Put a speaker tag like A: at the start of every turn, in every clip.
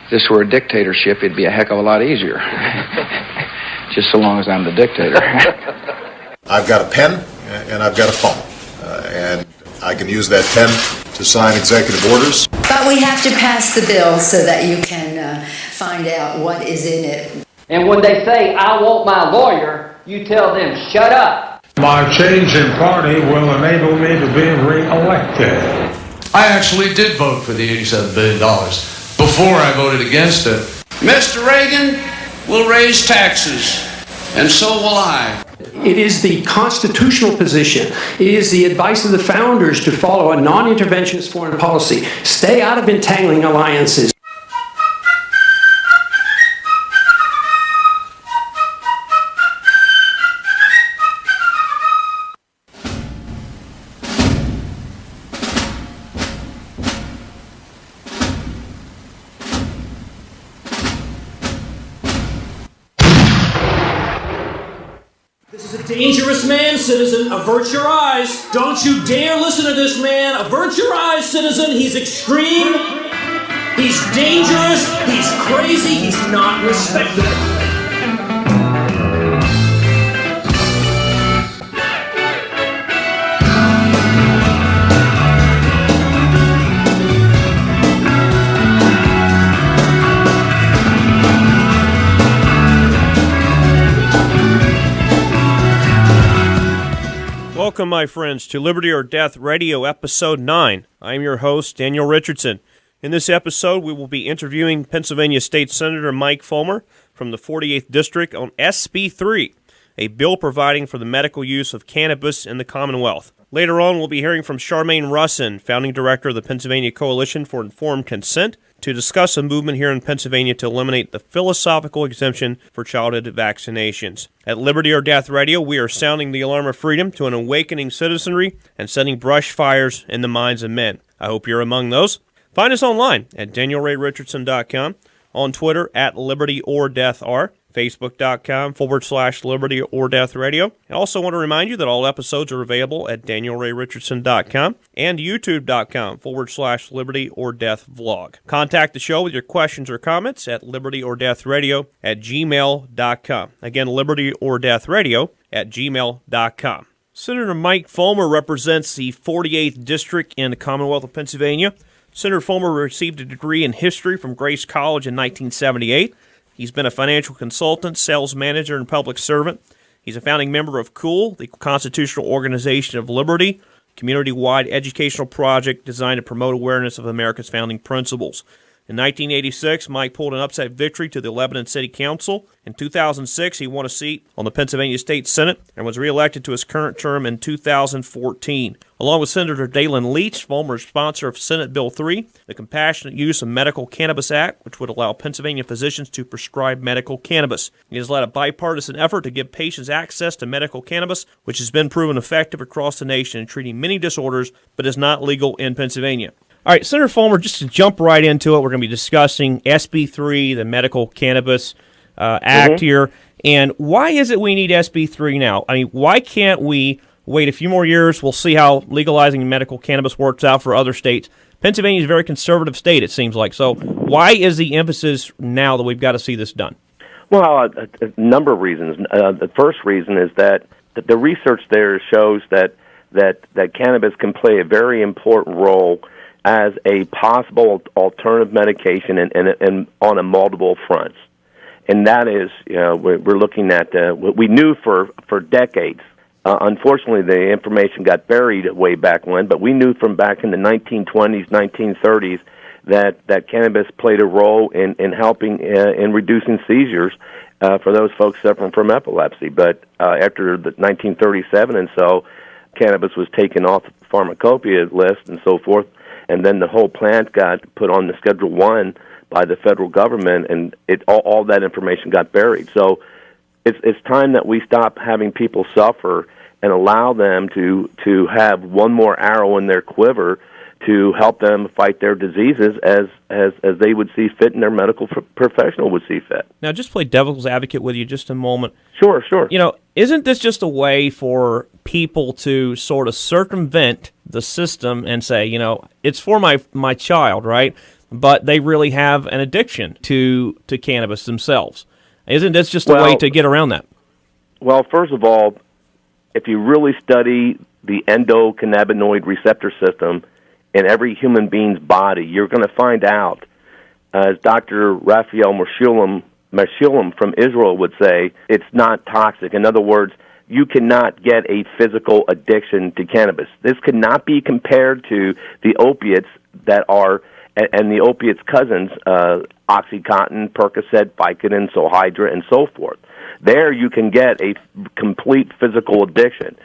A: this were a dictatorship, it'd be a heck of a lot easier. Just so long as I'm the dictator.
B: I've got a pen and I've got a phone. And I can use that pen to sign executive orders.
C: But we have to pass the bill so that you can find out what is in it.
D: And when they say, I want my lawyer, you tell them, shut up.
E: My change in party will enable me to be re-elected.
F: I actually did vote for the $87 billion before I voted against it. Mr. Reagan will raise taxes, and so will I.
G: It is the constitutional position. It is the advice of the founders to follow a non-interventionist foreign policy. Stay out of entangling alliances.
H: This is a dangerous man, citizen. Avert your eyes. Don't you dare listen to this man. Avert your eyes, citizen. He's extreme. He's dangerous. He's crazy. He's not respectable.
I: Welcome, my friends, to Liberty or Death Radio, Episode 9. I'm your host, Daniel Richardson. In this episode, we will be interviewing Pennsylvania State Senator Mike Folmer from the 48th District on SB 3, a bill providing for the medical use of cannabis in the Commonwealth. Later on, we'll be hearing from Charmaine Rusin, founding director of the Pennsylvania Coalition for Informed Consent, to discuss a movement here in Pennsylvania to eliminate the philosophical exemption for childhood vaccinations. At Liberty or Death Radio, we are sounding the alarm of freedom to an awakening citizenry and setting brush fires in the minds of men. I hope you're among those. Find us online at danielrayrichandson.com, on Twitter at LibertyOrDeathR, Facebook.com/Liberty or Death Radio. I also want to remind you that all episodes are available at DanielRayRichardson.com and YouTube.com/Liberty or Death Vlog. Contact the show with your questions or comments at LibertyOrDeathRadio@gmail.com. Again, LibertyOrDeathRadio@gmail.com. Senator Mike Folmer represents the 48th District in the Commonwealth of Pennsylvania. Senator Folmer received a degree in history from Grace College in 1978. He's been a financial consultant, sales manager, and public servant. He's a founding member of COOL, the Constitutional Organization of Liberty, community-wide educational project designed to promote awareness of America's founding principles. In 1986, Mike pulled an upset victory to the Lebanon City Council. In 2006, he won a seat on the Pennsylvania State Senate and was reelected to his current term in 2014. Along with Senator Dalen Leach, Folmer is sponsor of Senate Bill 3, the Compassionate Use of Medical Cannabis Act, which would allow Pennsylvania physicians to prescribe medical cannabis. He has led a bipartisan effort to give patients access to medical cannabis, which has been proven effective across the nation in treating many disorders, but is not legal in Pennsylvania. All right, Senator Folmer, just to jump right into it, we're going to be discussing SB 3, the Medical Cannabis Act here. And why is it we need SB 3 now? I mean, why can't we wait a few more years? We'll see how legalizing medical cannabis works out for other states. Pennsylvania is a very conservative state, it seems like. So why is the emphasis now that we've got to see this done?
J: Well, a number of reasons. The first reason is that the research there shows that cannabis can play a very important role as a possible alternative medication and on a multiple fronts. And that is, we're looking at what we knew for decades. Unfortunately, the information got buried way back when, but we knew from back in the 1920s, 1930s, that cannabis played a role in helping in reducing seizures for those folks suffering from epilepsy. But after the 1937 and so, cannabis was taken off the pharmacopoeia list and so forth, and then the whole plant got put on the Schedule 1 by the federal government, and all that information got buried. So it's time that we stop having people suffer and allow them to have one more arrow in their quiver to help them fight their diseases as they would see fit and their medical professional would see fit.
I: Now, just play devil's advocate with you just a moment.
J: Sure.
I: Isn't this just a way for people to sort of circumvent the system and say, it's for my child, right? but they really have an addiction to cannabis themselves. Isn't this just a way to get around that?
J: Well, first of all, if you really study the endocannabinoid receptor system in every human being's body, you're going to find out, as Dr. Raphael Mechoulam from Israel would say, it's not toxic. In other words, you cannot get a physical addiction to cannabis. This cannot be compared to the opiates that are, and the opiates' cousins, Oxycontin, Percocet, Vicodin, Zohydra, and so forth. There you can get a complete physical addiction.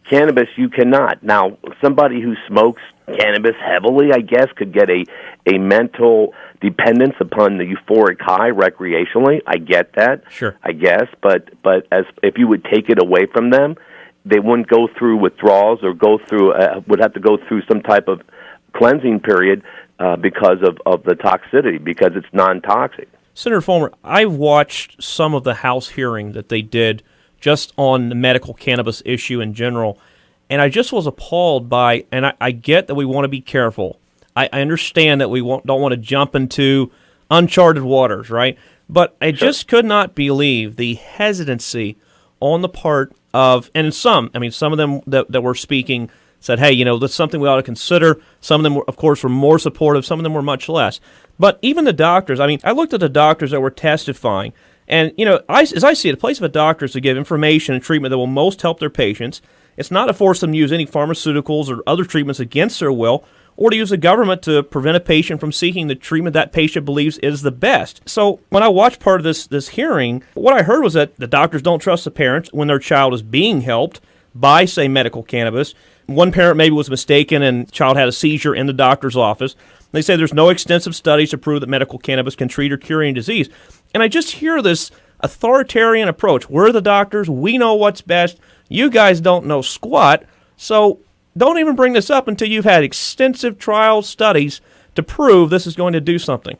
J: Cannabis, you cannot. Now, somebody who smokes cannabis heavily, I guess, could get a mental dependence upon the euphoric high recreationally. I get that.
I: Sure.
J: I guess, but as if you would take it away from them, they wouldn't go through withdrawals or would have to go through some type of cleansing period because of the toxicity, because it's non-toxic.
I: Senator Folmer, I watched some of the House hearing that they did just on the medical cannabis issue in general, and I just was appalled by, and I get that we want to be careful. I understand that we don't want to jump into uncharted waters, right? But I just could not believe the hesitancy on the part of, and some of them that were speaking said, hey, that's something we ought to consider. Some of them, of course, were more supportive. Some of them were much less. But even the doctors, I looked at the doctors that were testifying, and, as I see it, the place of a doctor is to give information and treatment that will most help their patients. It's not to force them to use any pharmaceuticals or other treatments against their will, or to use the government to prevent a patient from seeking the treatment that patient believes is the best. So when I watched part of this hearing, what I heard was that the doctors don't trust the parents when their child is being helped by, say, medical cannabis. One parent maybe was mistaken and the child had a seizure in the doctor's office. They say there's no extensive studies to prove that medical cannabis can treat or cure any disease. And I just hear this authoritarian approach. We're the doctors. We know what's best. You guys don't know squat. So don't even bring this up until you've had extensive trial studies to prove this is going to do something.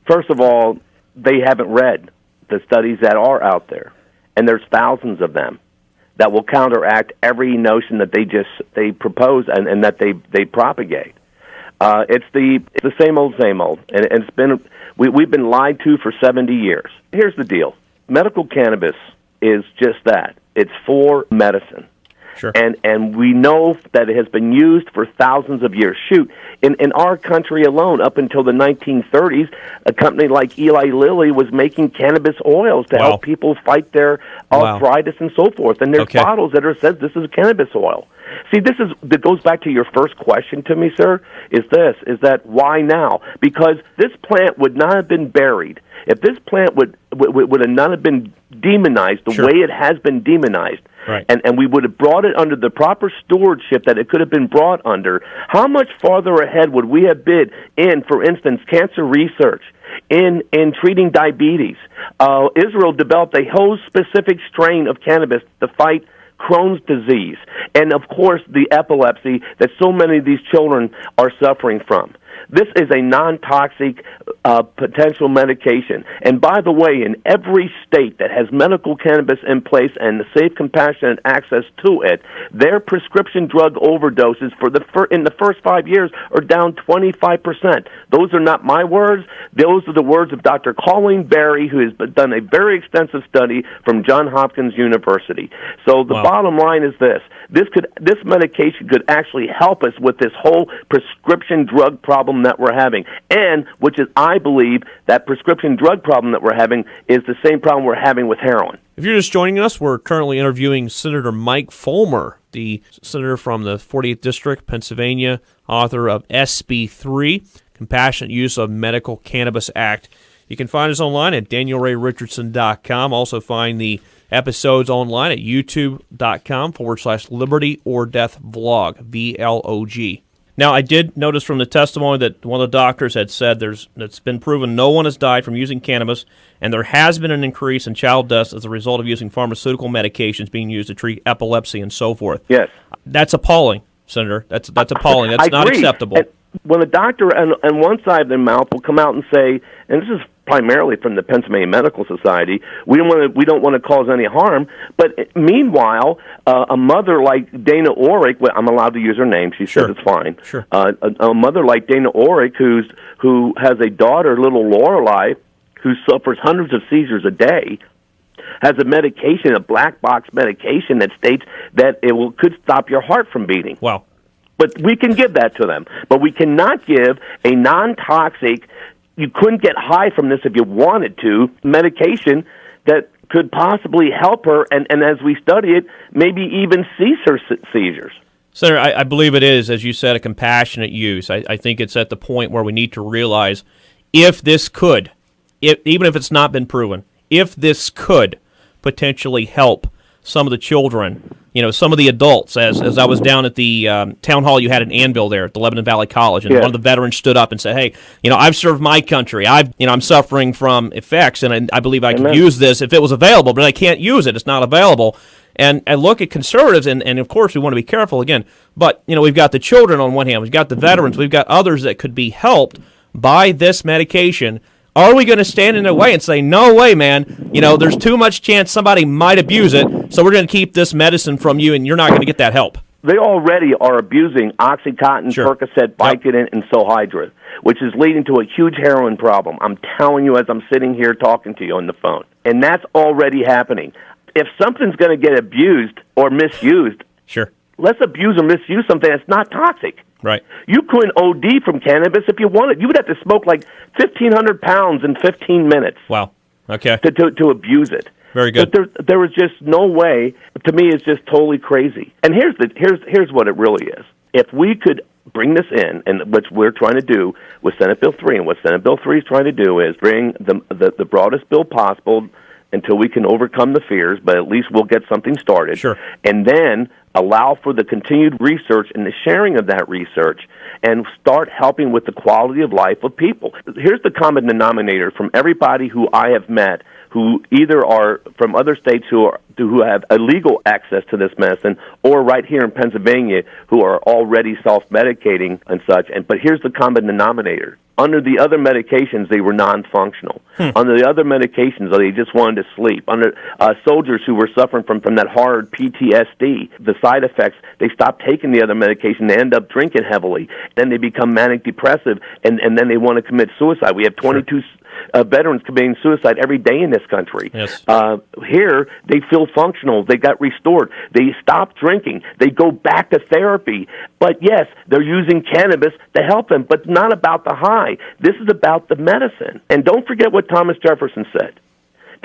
J: Propose, of all, they haven't read the studies that are out there, and there's thousands of them that will counteract every notion that they propose and that they propagate. It's the same old, and it's been we've been lied to for 70 years. Here's the deal: medical cannabis is just that. It's for medicine.
I: Sure.
J: And we know that it has been used for thousands of years. Shoot, in our country alone, up until the 1930s, a company like Eli Lilly was making cannabis oils to help people fight their arthritis and so forth. And there's bottles that says this is cannabis oil. See, that goes back to your first question to me, sir, is that why now? Because this plant would not have been buried. If this plant would have not have been demonized the way it has been demonized,
I: right,
J: and we would have brought it under the proper stewardship that it could have been brought under, how much farther ahead would we have been in, for instance, cancer research, in treating diabetes? Israel developed a whole specific strain of cannabis to fight Crohn's disease, and of course the epilepsy that so many of these children are suffering from. This is a non-toxic potential medication. And by the way, in every state that has medical cannabis in place and the safe, compassionate access to it, their prescription drug overdoses in the first 5 years are down 25%. Those are not my words. Those are the words of Dr. Colleen Berry, who has done a very extensive study from Johns Hopkins University. So the bottom line is this medication could actually help us with this whole prescription drug problem that we're having, and which is, I believe, that prescription drug problem that we're having is the same problem we're having with heroin.
I: If you're just joining us, we're currently interviewing Senator Mike Folmer, the senator from the 48th District, Pennsylvania, author of SB 3, Compassionate Use of Medical Cannabis Act. You can find us online at danielrayrichardson.com. Also find the episodes online at youtube.com/Liberty or Death Vlog, VLOG. Now, I did notice from the testimony that one of the doctors had said it's been proven no one has died from using cannabis, and there has been an increase in child deaths as a result of using pharmaceutical medications being used to treat epilepsy and so forth.
J: Yes.
I: That's appalling, Senator. That's appalling. That's not acceptable.
J: And when a doctor on one side of their mouth will come out and say, and this is primarily from the Pennsylvania Medical Society. We don't want to cause any harm. But meanwhile, a mother like Dana Orrick, well, I'm allowed to use her name. She said it's fine.
I: Sure.
J: A mother like Dana Orrick, who has a daughter, little Lorelei, who suffers hundreds of seizures a day, has a medication, a black box medication that states that could stop your heart from beating.
I: Wow.
J: But we can give that to them. But we cannot give a non-toxic, you couldn't get high from this if you wanted to, medication that could possibly help her, and as we study it, maybe even cease her seizures.
I: Senator, I believe it is, as you said, a compassionate use. I think it's at the point where we need to realize if this could, even if it's not been proven, if this could potentially help some of the children, some of the adults, as I was down at the town hall you had in Annville there at the Lebanon Valley College, and one of the veterans stood up and said, hey, I've served my country. I'm suffering from effects, and I believe I could use this if it was available, but I can't use it. It's not available. And I look at conservatives, and of course we want to be careful again, but we've got the children on one hand, we've got the veterans, we've got others that could be helped by this medication. Are we going to stand in the way and say, no way, man, there's too much chance somebody might abuse it, so we're going to keep this medicine from you and you're not going to get that help?
J: They already are abusing Oxycontin, Percocet, Vicodin, and Solhydra, which is leading to a huge heroin problem. I'm telling you as I'm sitting here talking to you on the phone. And that's already happening. If something's going to get abused or misused, let's abuse or misuse something that's not toxic.
I: Right.
J: You couldn't OD from cannabis if you wanted. You would have to smoke like 1,500 pounds in 15 minutes.
I: Wow. Okay.
J: To abuse it.
I: Very good.
J: But there was just no way. To me, it's just totally crazy. And here's what it really is. If we could bring this in, and what we're trying to do with Senate Bill 3, and what Senate Bill 3 is trying to do is bring the broadest bill possible until we can overcome the fears, but at least we'll get something started.
I: Sure.
J: And then allow for the continued research and the sharing of that research and start helping with the quality of life of people. Here's the common denominator from everybody who I have met who either are from other states who have illegal access to this medicine, or right here in Pennsylvania who are already self-medicating and such. But here's the common denominator. Under the other medications, they were non-functional. Under the other medications, they just wanted to sleep. Under soldiers who were suffering from that hard PTSD, the side effects, they stopped taking the other medication. They end up drinking heavily. Then they become manic depressive, and then they want to commit suicide. We have 22 veterans committing suicide every day in this country.
I: Yes.
J: Here, they feel functional. They got restored. They stop drinking. They go back to therapy. But yes, they're using cannabis to help them, but not about the high. This is about the medicine. And don't forget what Thomas Jefferson said.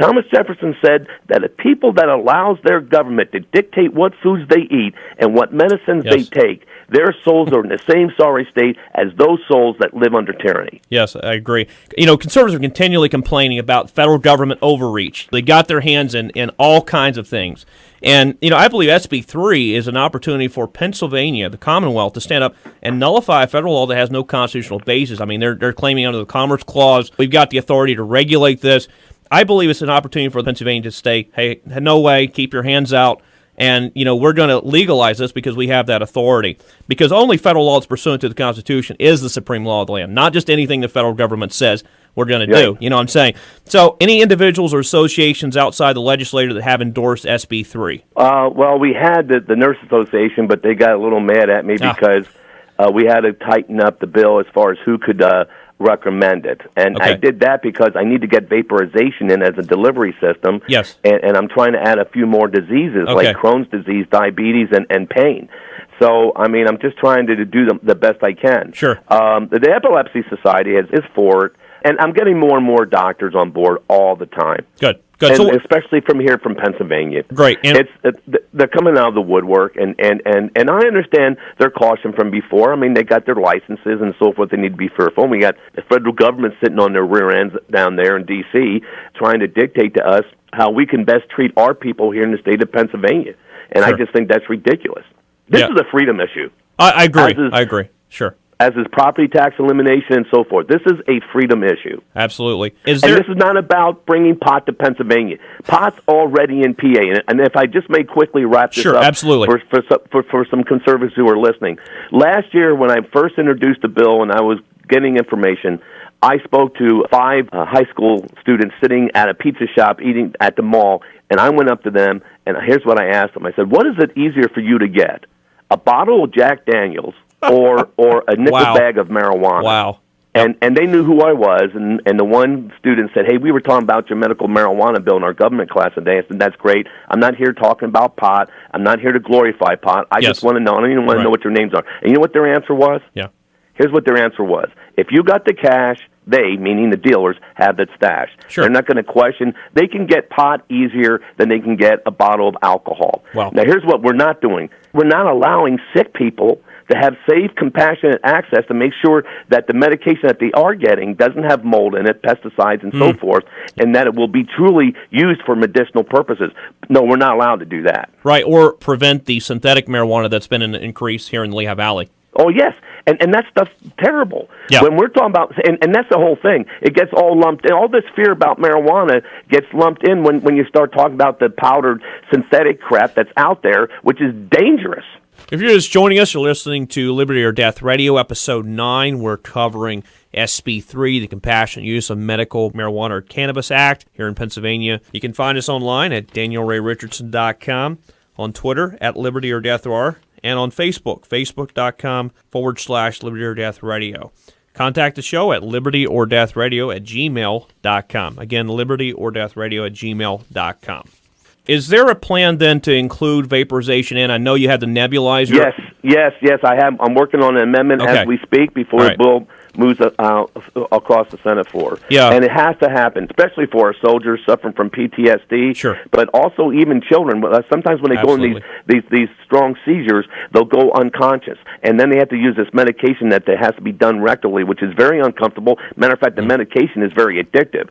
J: Thomas Jefferson said that a people that allows their government to dictate what foods they eat and what medicines they take, their souls are in the same sorry state as those souls that live under tyranny.
I: Yes, I agree. Conservatives are continually complaining about federal government overreach. They got their hands in all kinds of things. And, I believe SB 3 is an opportunity for Pennsylvania, the Commonwealth, to stand up and nullify a federal law that has no constitutional basis. I mean, they're claiming under the Commerce Clause, we've got the authority to regulate this. I believe it's an opportunity for Pennsylvania to say, hey, no way, keep your hands out, and, we're going to legalize this because we have that authority. Because only federal law that's pursuant to the Constitution is the supreme law of the land, not just anything the federal government says we're going to do. You know what I'm saying? So any individuals or associations outside the legislature that have endorsed SB 3?
J: Well, we had the Nurse Association, but they got a little mad at me because we had to tighten up the bill as far as who could recommend it. And I did that because I need to get vaporization in as a delivery system.
I: Yes.
J: And I'm trying to add a few more diseases like Crohn's disease, diabetes, and pain. So, I mean, I'm just trying to do the best I can.
I: Sure.
J: The Epilepsy Society is for it, and I'm getting more and more doctors on board all the time.
I: Good.
J: And especially from here, from Pennsylvania.
I: Great. And
J: they're coming out of the woodwork, and I understand their caution from before. I mean, they got their licenses and so forth. They need to be fearful. And we got the federal government sitting on their rear ends down there in D.C. trying to dictate to us how we can best treat our people here in the state of Pennsylvania. And I just think that's ridiculous. This is a freedom issue.
I: I agree. I agree. Sure.
J: As is property tax elimination and so forth. This is a freedom issue.
I: Absolutely.
J: And this is not about bringing pot to Pennsylvania. Pot's already in PA. And if I just may quickly wrap this up
I: absolutely.
J: For some conservatives who are listening. Last year when I first introduced the bill and I was getting information, I spoke to 5 high school students sitting at a pizza shop eating at the mall, and I went up to them, and here's what I asked them. I said, what is it easier for you to get, a bottle of Jack Daniels or a nickel
I: Wow.
J: bag of marijuana?
I: Wow.
J: And they knew who I was, and the one student said, hey, we were talking about your medical marijuana bill in our government class today. I said, that's great. I'm not here talking about pot. I'm not here to glorify pot. I just want to know. I don't even want to know what your names are. And you know what their answer was?
I: Yeah.
J: Here's what their answer was. If you got the cash, they, meaning the dealers, have it stashed.
I: Sure.
J: They're not going to question. They can get pot easier than they can get a bottle of alcohol.
I: Wow.
J: Now, here's what we're not doing. We're not allowing sick people to have safe, compassionate access to make sure that the medication that they are getting doesn't have mold in it, pesticides, and so forth, and that it will be truly used for medicinal purposes. No, we're not allowed to do that.
I: Right, or prevent the synthetic marijuana that's been an increase here in the Lehigh Valley.
J: Oh, yes, and that stuff's terrible.
I: Yeah.
J: When we're talking about, and that's the whole thing, it gets all lumped in. All this fear about marijuana gets lumped in when you start talking about the powdered synthetic crap that's out there, which is dangerous.
I: If you're just joining us, you're listening to Liberty or Death Radio, Episode 9. We're covering SB 3, the Compassionate Use of Medical Marijuana or Cannabis Act here in Pennsylvania. You can find us online at danielrayrichardsson.com, on Twitter at Liberty or Death R, and on Facebook, facebook.com/Liberty or Death Radio. Contact the show at libertyorddeathradio@gmail.com. Again, libertyorddeathradio@gmail.com. Is there a plan then to include vaporization in? I know you had the nebulizer.
J: Yes, I have. I'm working on an amendment as we speak before the bill moves across the Senate floor.
I: Yeah.
J: And it has to happen, especially for our soldiers suffering from PTSD.
I: Sure.
J: But also even children. Sometimes when they go in these strong seizures, they'll go unconscious. And then they have to use this medication that has to be done rectally, which is very uncomfortable. Matter of fact, the medication is very addictive.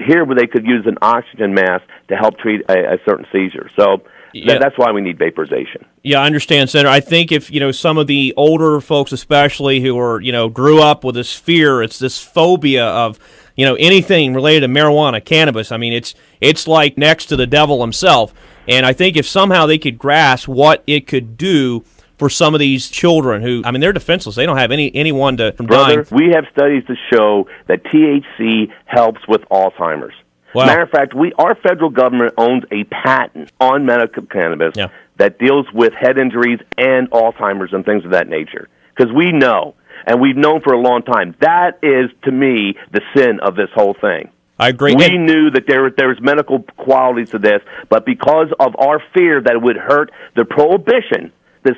J: Here where they could use an oxygen mask to help treat a certain seizure. So that's why we need vaporization.
I: Yeah, I understand, Senator. I think if, some of the older folks especially who are, grew up with this fear, it's this phobia of, anything related to marijuana, cannabis. I mean, it's like next to the devil himself. And I think if somehow they could grasp what it could do for some of these children who, they're defenseless. They don't have anyone from dying.
J: We have studies to show that THC helps with Alzheimer's.
I: Wow.
J: Matter of fact, our federal government owns a patent on medical cannabis that deals with head injuries and Alzheimer's and things of that nature. Because we know, and we've known for a long time, that is, to me, the sin of this whole thing.
I: I agree.
J: We knew that there was medical qualities to this, but because of our fear that it would hurt the prohibition, this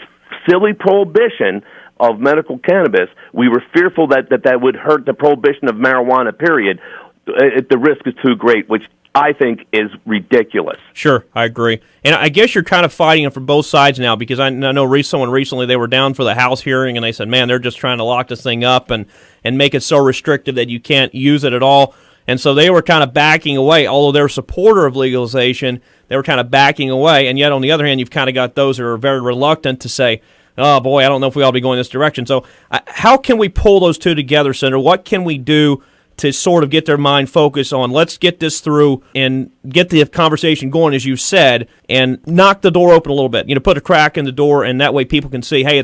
J: silly prohibition of medical cannabis, we were fearful that would hurt the prohibition of marijuana, period. The risk is too great, which I think is ridiculous.
I: Sure, I agree. And I guess you're kind of fighting it from both sides now, because I know someone recently, they were down for the House hearing, and they said, man, they're just trying to lock this thing up and make it so restrictive that you can't use it at all. And so they were kind of backing away. Although they're a supporter of legalization, they were kind of backing away. And yet, on the other hand, you've kind of got those who are very reluctant to say, oh, boy, I don't know if we ought to be going this direction. So how can we pull those two together, Senator? What can we do to sort of get their mind focused on, let's get this through and get the conversation going, as you said, and knock the door open a little bit, put a crack in the door, and that way people can see, hey,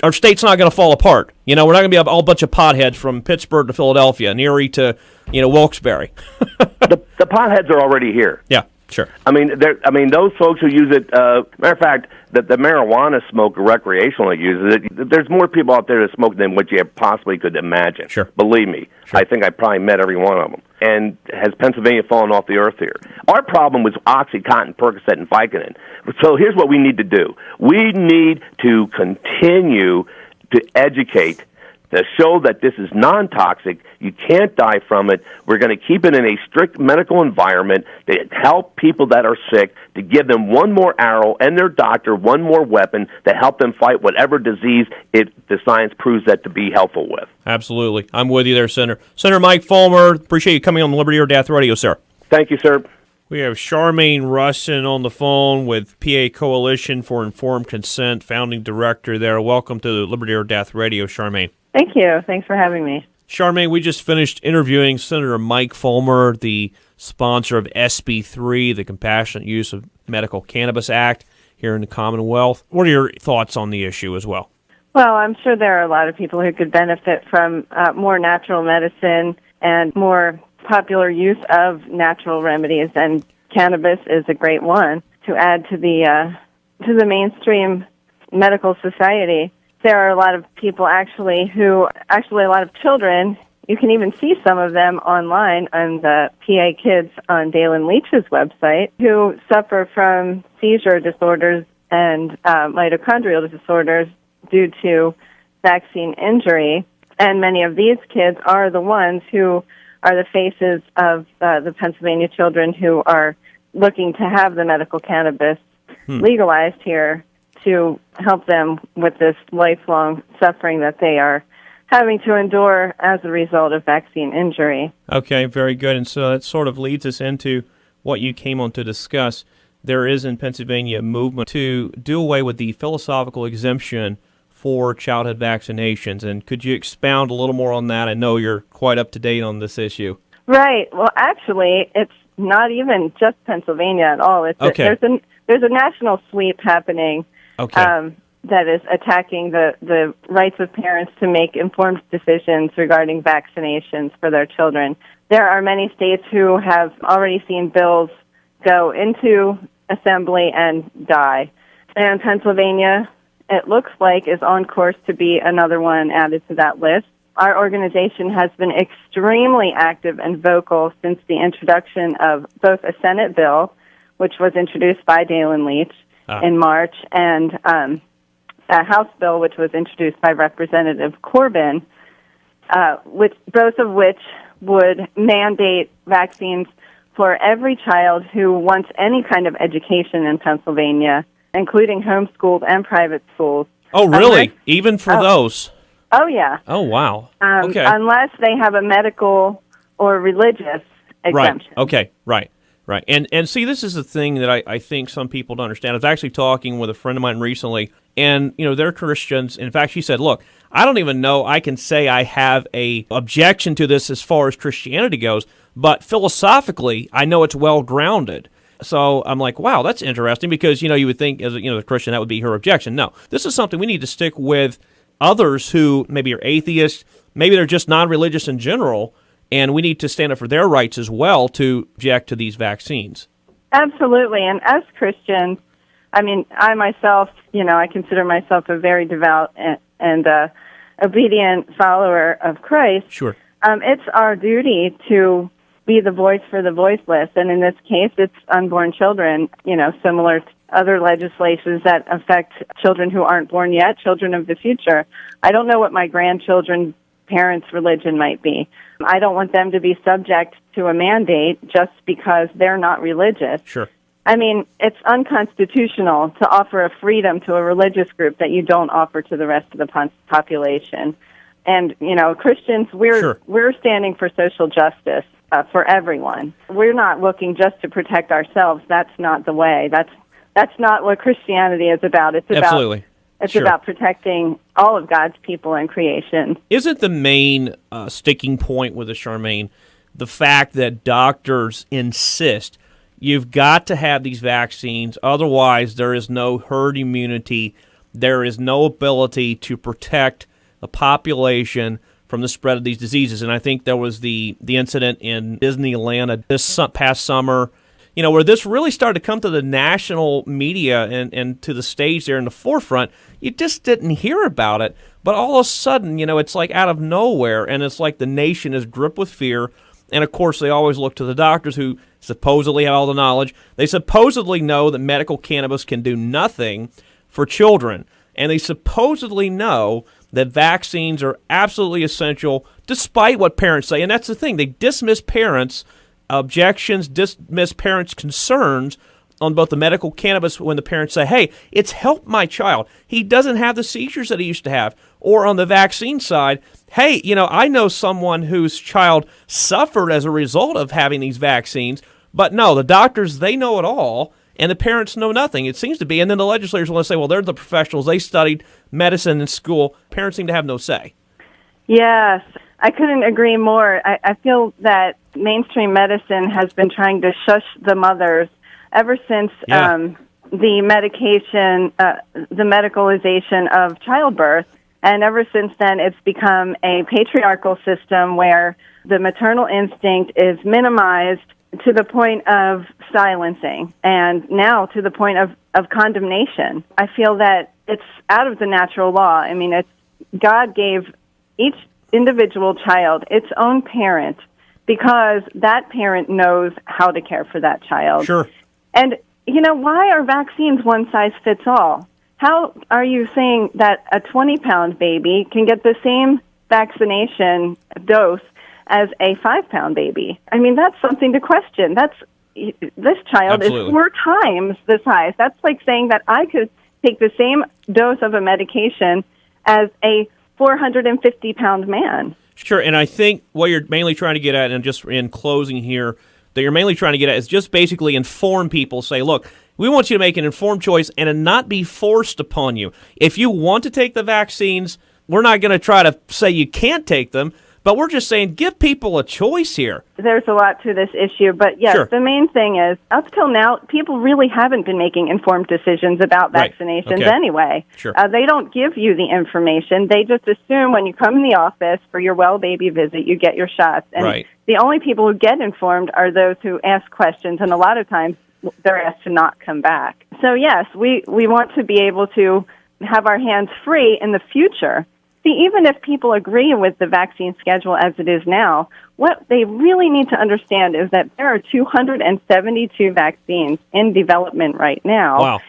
I: our state's not going to fall apart. We're not going to be a whole bunch of potheads from Pittsburgh to Philadelphia, and Erie to, Wilkes-Barre.
J: The potheads are already here.
I: Yeah, sure.
J: Those folks who use it, matter of fact, the marijuana smoker recreationally uses it. There's more people out there that smoke than what you possibly could imagine.
I: Sure.
J: Believe me. Sure. I think I probably met every one of them. And has Pennsylvania fallen off the earth here? Our problem was OxyContin, Percocet, and Vicodin. So here's what we need to do. We need to continue to educate, to show that this is non-toxic. You can't die from it. We're going to keep it in a strict medical environment to help people that are sick, to give them one more arrow and their doctor one more weapon to help them fight whatever disease the science proves that to be helpful with.
I: Absolutely. I'm with you there, Senator. Senator Mike Folmer, appreciate you coming on the Liberty or Death Radio, sir.
J: Thank you, sir.
I: We have Charmaine Rusin on the phone with PA Coalition for Informed Consent, founding director there. Welcome to the Liberty or Death Radio, Charmaine.
K: Thank you. Thanks for having me.
I: Charmaine, we just finished interviewing Senator Mike Folmer, the sponsor of SB 3, the Compassionate Use of Medical Cannabis Act here in the Commonwealth. What are your thoughts on the issue as well?
K: Well, I'm sure there are a lot of people who could benefit from more natural medicine and more popular use of natural remedies, and cannabis is a great one to add to the mainstream medical society. There are a lot of people actually a lot of children. You can even see some of them online on the PA Kids on Dalen Leach's website who suffer from seizure disorders and mitochondrial disorders due to vaccine injury. And many of these kids are the ones who are the faces of the Pennsylvania children who are looking to have the medical cannabis legalized here to help them with this lifelong suffering that they are having to endure as a result of vaccine injury.
I: Okay, very good. And so that sort of leads us into what you came on to discuss. There is in Pennsylvania a movement to do away with the philosophical exemption for childhood vaccinations. And could you expound a little more on that? I know you're quite up to date on this issue.
K: Right. Well, actually, it's not even just Pennsylvania at all. There's a national sweep happening that is attacking the rights of parents to make informed decisions regarding vaccinations for their children. There are many states who have already seen bills go into assembly and die. And Pennsylvania, it looks like, is on course to be another one added to that list. Our organization has been extremely active and vocal since the introduction of both a Senate bill, which was introduced by Dalen Leach in March, and a House bill which was introduced by Representative Corbin, both of which would mandate vaccines for every child who wants any kind of education in Pennsylvania, including homeschooled and private schools.
I: Oh, really? Even for those?
K: Oh, yeah.
I: Oh, wow. Okay.
K: Unless they have a medical or religious exemption.
I: Right. Okay. Right. Right. And see, this is the thing that I think some people don't understand. I was actually talking with a friend of mine recently, and, they're Christians. In fact, she said, look, I don't even know I can say I have a objection to this as far as Christianity goes, but philosophically, I know it's well-grounded. So I'm like, wow, that's interesting, because, you would think as a Christian, that would be her objection. No, this is something we need to stick with others who maybe are atheists, maybe they're just non-religious in general, and we need to stand up for their rights as well to object to these vaccines.
K: Absolutely. And as Christians, I myself, I consider myself a very devout and obedient follower of Christ.
I: Sure.
K: It's our duty to be the voice for the voiceless. And in this case, it's unborn children, similar to other legislations that affect children who aren't born yet, children of the future. I don't know what my grandchildren's parents' religion might be. I don't want them to be subject to a mandate just because they're not religious.
I: Sure.
K: It's unconstitutional to offer a freedom to a religious group that you don't offer to the rest of the population. And, Christians, we're standing for social justice for everyone. We're not looking just to protect ourselves. That's not the way. That's not what Christianity is about.
I: Absolutely.
K: It's about protecting all of God's people and creation.
I: Isn't the main sticking point with this, Charmaine, the fact that doctors insist you've got to have these vaccines, otherwise there is no herd immunity, there is no ability to protect the population from the spread of these diseases? And I think there was the incident in Disneyland this past summer, where this really started to come to the national media and to the stage there in the forefront. You just didn't hear about it. But all of a sudden, it's like out of nowhere, and it's like the nation is gripped with fear. And, of course, they always look to the doctors who supposedly have all the knowledge. They supposedly know that medical cannabis can do nothing for children. And they supposedly know that vaccines are absolutely essential, despite what parents say. And that's the thing. They dismiss parents' objections, dismiss parents' concerns on both the medical cannabis when the parents say, hey, it's helped my child. He doesn't have the seizures that he used to have. Or on the vaccine side, hey, I know someone whose child suffered as a result of having these vaccines. But no, the doctors, they know it all, and the parents know nothing, it seems to be. And then the legislators want to say, well, they're the professionals. They studied medicine in school. Parents seem to have no say. Yes,
K: I couldn't agree more. I feel that mainstream medicine has been trying to shush the mothers ever since the medicalization of childbirth. And ever since then, it's become a patriarchal system where the maternal instinct is minimized to the point of silencing, and now to the point of condemnation. I feel that it's out of the natural law. I mean, God gave each individual child its own parent because that parent knows how to care for that child.
I: Sure.
K: And, why are vaccines one size fits all? How are you saying that a 20-pound baby can get the same vaccination dose as a 5-pound baby? I mean, that's something to question. This child
I: Absolutely.
K: is 4 times the size. That's like saying that I could take the same dose of a medication as a 450-pound man.
I: Sure, and I think what you're mainly trying to get at, and just in closing here, that you're mainly trying to get at is just basically inform people, say, look, we want you to make an informed choice and it not be forced upon you. If you want to take the vaccines, we're not going to try to say you can't take them, but we're just saying give people a choice here.
K: There's a lot to this issue, but yes,
I: Sure.
K: The main thing is, up till now, people really haven't been making informed decisions about vaccinations anyway.
I: Sure.
K: They don't give you the information. They just assume when you come in the office for your well baby visit, you get your shots. And the only people who get informed are those who ask questions, and a lot of times they're asked to not come back. So yes, we want to be able to have our hands free in the future. See, even if people agree with the vaccine schedule as it is now, what they really need to understand is that there are 272 vaccines in development right now.
I: Wow.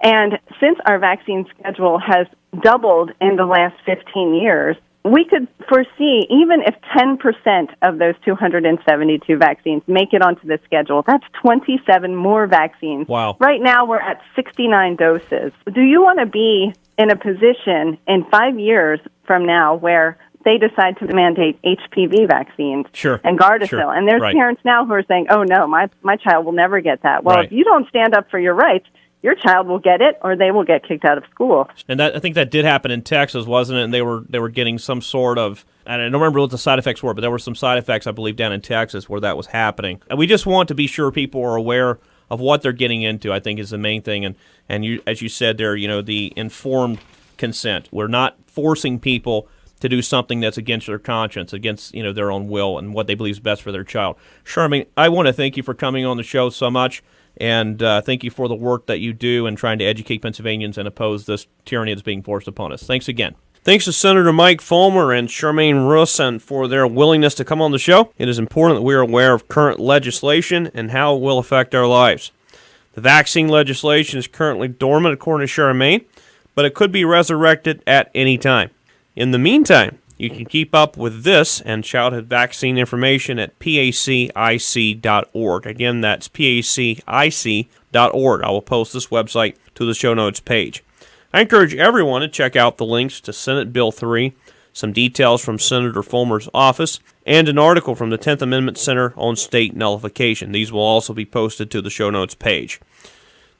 K: And since our vaccine schedule has doubled in the last 15 years, we could foresee, even if 10% of those 272 vaccines make it onto the schedule, that's 27 more vaccines.
I: Wow.
K: Right now, we're at 69 doses. Do you want to be in a position in 5 years from now where they decide to mandate HPV vaccines and Gardasil?
I: Sure.
K: And there's parents now who are saying, oh, no, my child will never get that. Well, if you don't stand up for your rights, your child will get it, or they will get kicked out of school.
I: And I think that did happen in Texas, wasn't it? And they were getting some sort of, I don't remember what the side effects were, but there were some side effects, I believe, down in Texas where that was happening. And we just want to be sure people are aware of what they're getting into, I think, is the main thing. And you, as you said there, the informed consent. We're not forcing people to do something that's against their conscience, against their own will and what they believe is best for their child. Charmaine, I want to thank you for coming on the show so much. And thank you for the work that you do in trying to educate Pennsylvanians and oppose this tyranny that's being forced upon us. Thanks again. Thanks to Senator Mike Folmer and Charmaine Rusin for their willingness to come on the show. It is important that we are aware of current legislation and how it will affect our lives. The vaccine legislation is currently dormant, according to Charmaine, but it could be resurrected at any time. In the meantime, you can keep up with this and childhood vaccine information at pacic.org. Again, that's pacic.org. I will post this website to the show notes page. I encourage everyone to check out the links to Senate Bill 3, some details from Senator Folmer's office, and an article from the 10th Amendment Center on State Nullification. These will also be posted to the show notes page.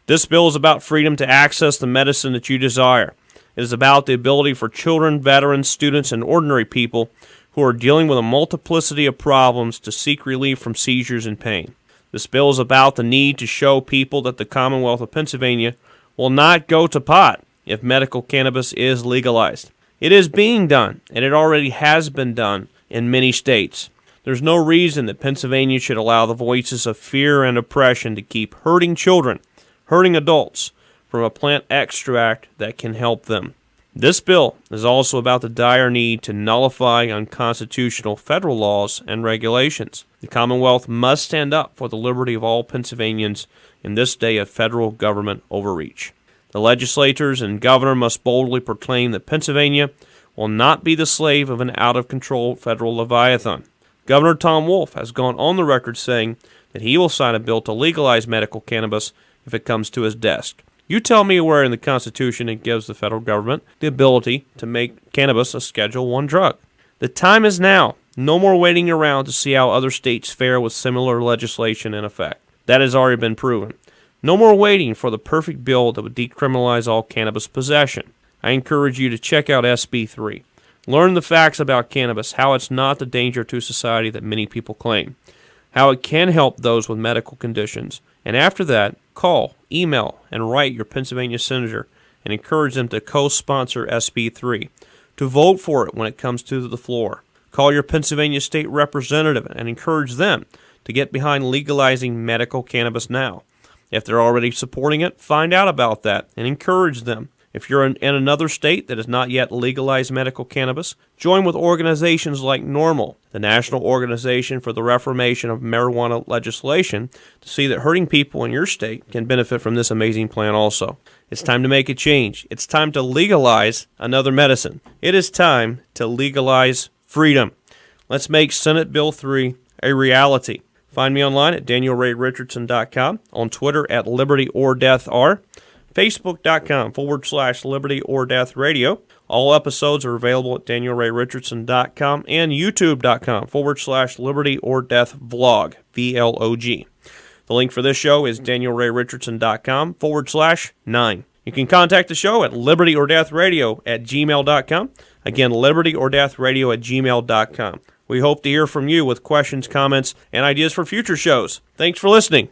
I: This bill is about freedom to access the medicine that you desire. It is about the ability for children, veterans, students, and ordinary people who are dealing with a multiplicity of problems to seek relief from seizures and pain. This bill is about the need to show people that the Commonwealth of Pennsylvania will not go to pot if medical cannabis is legalized. It is being done, and it already has been done in many states. There's no reason that Pennsylvania should allow the voices of fear and oppression to keep hurting children, hurting adults, from a plant extract that can help them. This bill is also about the dire need to nullify unconstitutional federal laws and regulations. The Commonwealth must stand up for the liberty of all Pennsylvanians in this day of federal government overreach. The legislators and governor must boldly proclaim that Pennsylvania will not be the slave of an out-of-control federal leviathan. Governor Tom Wolf has gone on the record saying that he will sign a bill to legalize medical cannabis if it comes to his desk. You tell me where in the Constitution it gives the federal government the ability to make cannabis a Schedule I drug. The time is now. No more waiting around to see how other states fare with similar legislation in effect. That has already been proven. No more waiting for the perfect bill that would decriminalize all cannabis possession. I encourage you to check out SB 3. Learn the facts about cannabis, how it's not the danger to society that many people claim, how it can help those with medical conditions, and after that, call, email, and write your Pennsylvania senator and encourage them to co-sponsor SB 3 to vote for it when it comes to the floor. Call your Pennsylvania state representative and encourage them to get behind legalizing medical cannabis now. If they're already supporting it, find out about that and encourage them. If you're in another state that has not yet legalized medical cannabis, join with organizations like NORML, the National Organization for the Reformation of Marijuana Legislation, to see that hurting people in your state can benefit from this amazing plan also. It's time to make a change. It's time to legalize another medicine. It is time to legalize freedom. Let's make Senate Bill 3 a reality. Find me online at DanielRayRichardson.com, on Twitter at LibertyOrDeathR, Facebook.com/LibertyOrDeathRadio. All episodes are available at DanielRayRichardson.com and YouTube.com/LibertyOrDeathVlog, VLOG. The link for this show is DanielRayRichardson.com/9. You can contact the show at LibertyOrDeathRadio@gmail.com. Again, LibertyOrDeathRadio@gmail.com. We hope to hear from you with questions, comments, and ideas for future shows. Thanks for listening.